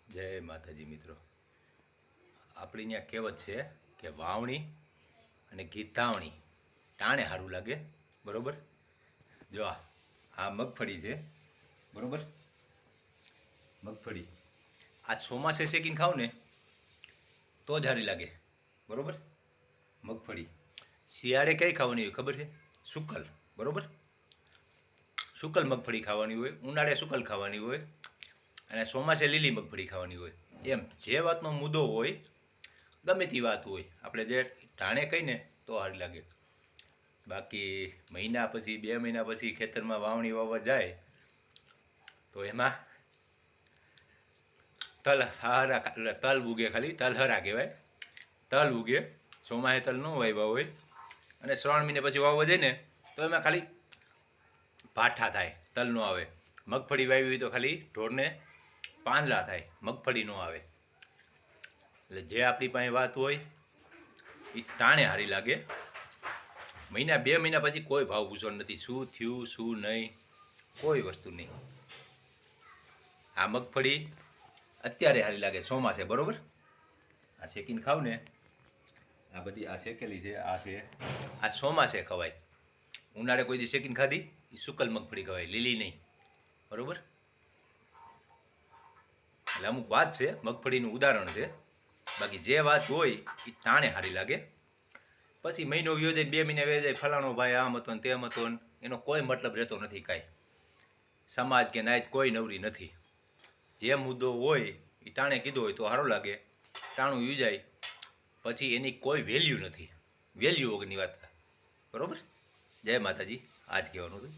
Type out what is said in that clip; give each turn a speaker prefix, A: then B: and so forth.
A: જય માતાજી મિત્રો. આપણી ત્યાં કહેવત છે કે વાવણી અને ગીતાવણી ટાણે સારું લાગે. બરોબર. જો આ મગફળી છે. બરોબર. મગફળી આ ચોમાસે શેકીને ખાવ ને તો જ સારી લાગે. બરોબર. મગફળી શિયાળે કઈ ખાવાની હોય ખબર છે? સુકલ. બરોબર. સુકલ મગફળી ખાવાની હોય, ઉનાળે સુકલ ખાવાની હોય અને ચોમાસે લીલી મગફળી ખાવાની હોય. એમ જે વાતનો મુદ્દો હોય, ગમે તે વાત હોય, આપણે જે ટાણે કહીને તો સારી લાગે. બાકી મહિના પછી 2 મહિના પછી ખેતરમાં વાવણી વાવવા જાય તો એમાં તલ હારા તલ ઉગે, ખાલી તલ હરા કહેવાય. તલ ઉગે. ચોમાસે તલ ન વાવ્યા હોય અને 3 મહિને પછી વાવવા જાય ને તો એમાં ખાલી પાઠા થાય, તલ ન આવે. મગફળી વાવી હોય તો ખાલી ઢોરને પાંદડા થાય, મગફળી ન આવે. એટલે જે આપણી પાસે વાત હોય એ ટાણે સારી લાગે. મહિના 2 મહિના પછી કોઈ ભાવ પૂછવાનું નથી, શું થયું શું નહીં, કોઈ વસ્તુ નહીં. આ મગફળી અત્યારે સારી લાગે ચોમાસે. બરોબર. આ શેકીને ખાવ ને, આ બધી આ શેકેલી છે, આ છે, આ ચોમાસે ખવાય. ઉનાળે કોઈ દી શેકીને ખાધી એ સુકલ મગફળી ખવાય, લીલી નહીં. બરોબર. એટલે અમુક વાત છે, મગફળીનું ઉદાહરણ છે. બાકી જે વાત હોય એ ટાણે સારી લાગે. પછી મહિનો વ્યો જાય, 2 મહિના વ્યો જાય, ફલાણો ભાઈ આમ હતો ને તેમ હતો ને, એનો કોઈ મતલબ રહેતો નથી. કાંઈ સમાજ કે નાયત કોઈ નવરી નથી. જે મુદ્દો હોય એ ટાણે કીધો હોય તો સારું લાગે. ટાણું વ્યું જાય પછી એની કોઈ વેલ્યુ નથી, વેલ્યુ વગરની વાત. બરોબર. જય માતાજી. આજ કહેવાનું હતું.